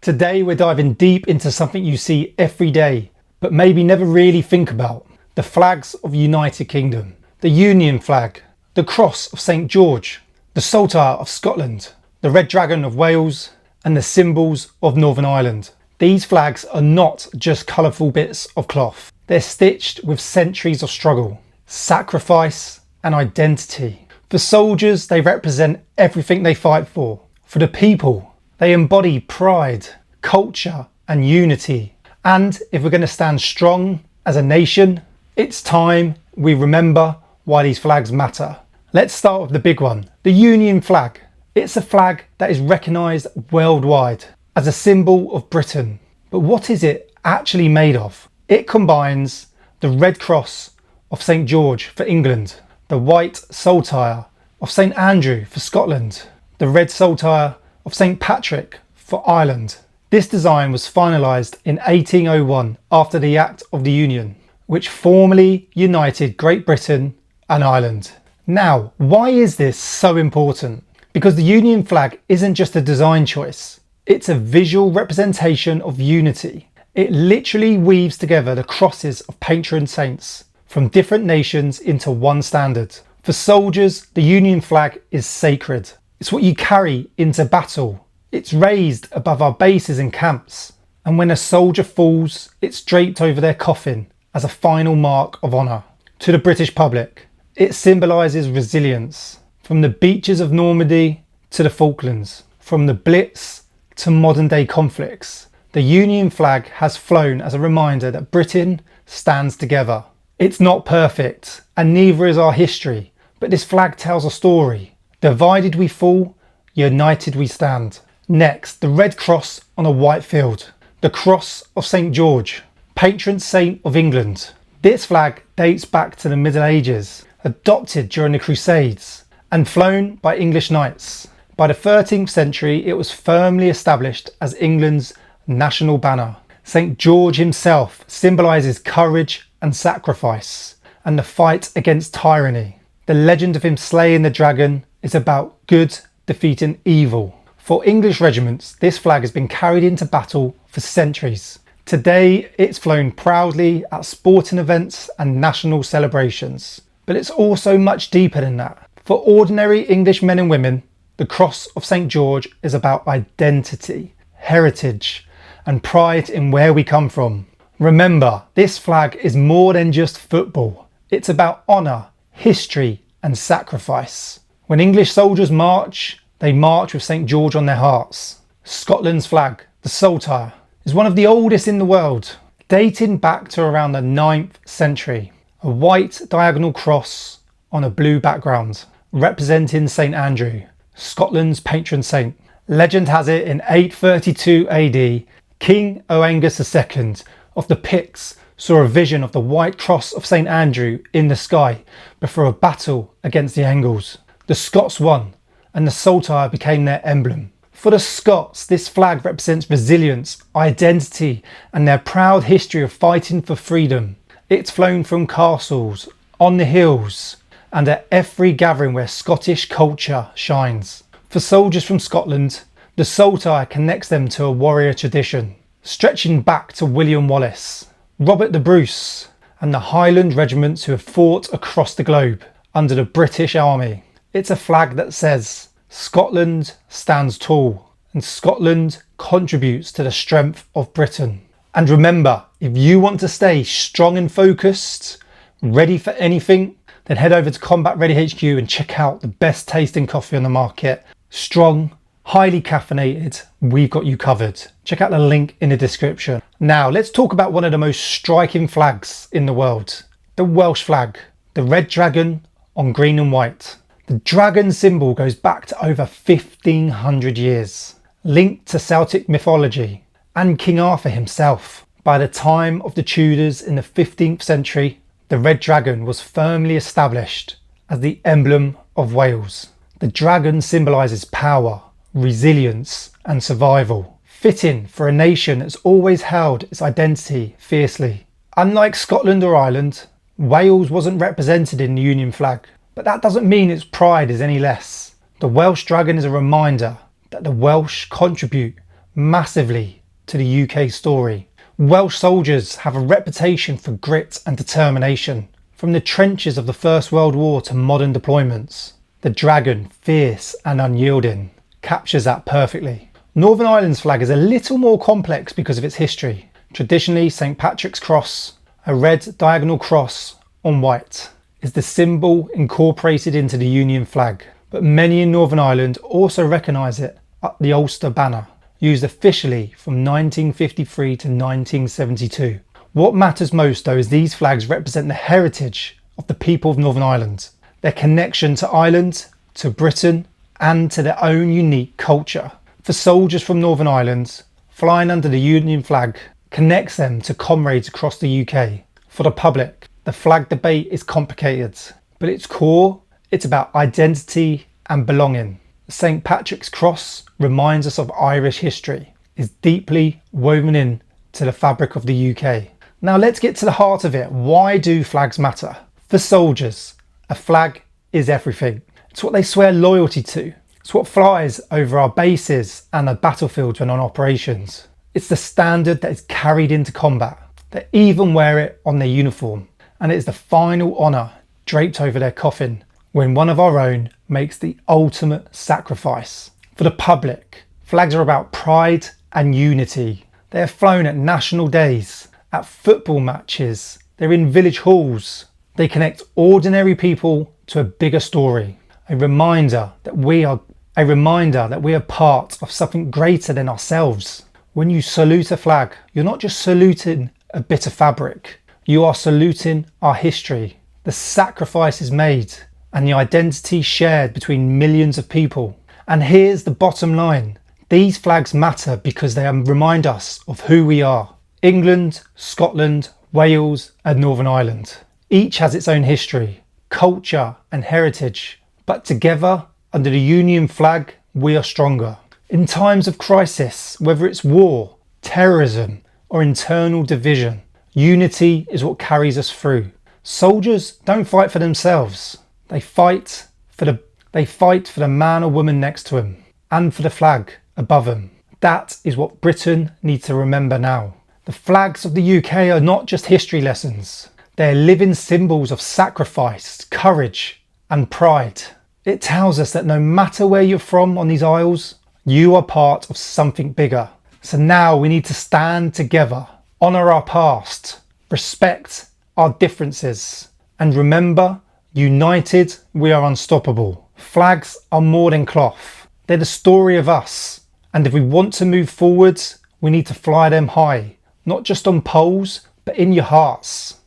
Today we're diving deep into something you see every day, but maybe never really think about. The flags of the United Kingdom. The Union flag, the Cross of St George, the Saltire of Scotland, the Red Dragon of Wales, and the symbols of Northern Ireland. These flags are not just colourful bits of cloth. They're stitched with centuries of struggle, sacrifice, and identity. For soldiers, they represent everything they fight for. For the people, they embody pride, culture, and unity. And if we're going to stand strong as a nation, it's time we remember why these flags matter. Let's start with the big one, the Union flag. It's a flag that is recognised worldwide as a symbol of Britain. But what is it actually made of? It combines the Red Cross of St George for England, the white saltire of St Andrew for Scotland, the red saltire of St Patrick for Ireland. This design was finalised in 1801 after the Act of the Union, which formally united Great Britain and Ireland. Now, why is this so important? Because the Union flag isn't just a design choice, it's a visual representation of unity. It literally weaves together the crosses of patron saints from different nations into one standard. For soldiers, the Union flag is sacred. It's what you carry into battle. It's raised above our bases and camps. And when a soldier falls, it's draped over their coffin as a final mark of honour. To the British public, it symbolises resilience. From the beaches of Normandy to the Falklands, from the Blitz to modern day conflicts, the Union flag has flown as a reminder that Britain stands together. It's not perfect, and neither is our history, but this flag tells a story. Divided we fall, united we stand. Next, the Red Cross on a white field. The Cross of St George, patron saint of England. This flag dates back to the Middle Ages, adopted during the Crusades, and flown by English knights. By the 13th century, it was firmly established as England's national banner. St George himself symbolises courage and sacrifice, and the fight against tyranny. The legend of him slaying the dragon is about good defeating evil. For English regiments, this flag has been carried into battle for centuries. Today, it's flown proudly at sporting events and national celebrations. But it's also much deeper than that. For ordinary English men and women, the Cross of St George is about identity, heritage, and pride in where we come from. Remember, this flag is more than just football. It's about honour, history, and sacrifice. When English soldiers march, they march with St George on their hearts. Scotland's flag, the saltire, is one of the oldest in the world, dating back to around the 9th century. A white diagonal cross on a blue background, representing St Andrew, Scotland's patron saint. Legend has it in 832 AD, King Oengus II of the Picts saw a vision of the white cross of St Andrew in the sky before a battle against the Angles. The Scots won, and the saltire became their emblem. For the Scots, this flag represents resilience, identity, and their proud history of fighting for freedom. It's flown from castles, on the hills, and at every gathering where Scottish culture shines. For soldiers from Scotland, the saltire connects them to a warrior tradition, stretching back to William Wallace, Robert the Bruce, and the Highland regiments who have fought across the globe under the British Army. It's a flag that says, Scotland stands tall, and Scotland contributes to the strength of Britain. And remember, if you want to stay strong and focused, ready for anything, then head over to combatreadyhq and check out the best tasting coffee on the market. Strong, highly caffeinated, we've got you covered. Check out the link in the description. Now let's talk about one of the most striking flags in the world, the Welsh flag, the red dragon on green and white. The dragon symbol goes back to over 1500 years, linked to Celtic mythology and King Arthur himself. By the time of the Tudors in the 15th century, the red dragon was firmly established as the emblem of Wales. The dragon symbolises power, resilience, and survival, fitting for a nation that's always held its identity fiercely. Unlike Scotland or Ireland, Wales wasn't represented in the Union flag, but that doesn't mean its pride is any less. The Welsh dragon is a reminder that the Welsh contribute massively to the UK story. Welsh soldiers have a reputation for grit and determination. From the trenches of the First World War to modern deployments, the dragon, fierce and unyielding, captures that perfectly. Northern Ireland's flag is a little more complex because of its history. Traditionally, St Patrick's Cross, a red diagonal cross on white, is the symbol incorporated into the Union flag, but many in Northern Ireland also recognise it at the Ulster banner, used officially from 1953 to 1972. What matters most though is these flags represent the heritage of the people of Northern Ireland, their connection to Ireland, to Britain and to their own unique culture. For soldiers from Northern Ireland, flying under the Union flag connects them to comrades across the UK. For the public, the flag debate is complicated, but at its core, it's about identity and belonging. St Patrick's Cross reminds us of Irish history, is deeply woven in to the fabric of the UK. Now let's get to the heart of it. Why do flags matter? For soldiers, a flag is everything. It's what they swear loyalty to. It's what flies over our bases and the battlefields when on operations. It's the standard that is carried into combat. They even wear it on their uniform, and it is the final honour draped over their coffin when one of our own makes the ultimate sacrifice. For the public, flags are about pride and unity. They are flown at national days, at football matches, they're in village halls. They connect ordinary people to a bigger story. A reminder that we are part of something greater than ourselves. When you salute a flag, you're not just saluting a bit of fabric. You are saluting our history, the sacrifices made, and the identity shared between millions of people. And here's the bottom line. These flags matter because they remind us of who we are. England, Scotland, Wales and Northern Ireland. Each has its own history, culture and heritage, but together under the Union flag we are stronger. In times of crisis, whether it's war, terrorism or internal division, unity is what carries us through. Soldiers don't fight for themselves. They fight for the man or woman next to them and for the flag above them. That is what Britain needs to remember now. The flags of the UK are not just history lessons. They're living symbols of sacrifice, courage and pride. It tells us that no matter where you're from on these isles, you are part of something bigger. So now we need to stand together, honour our past, respect our differences, and remember, united we are unstoppable. Flags are more than cloth. They're the story of us. And if we want to move forwards, we need to fly them high, not just on poles, but in your hearts.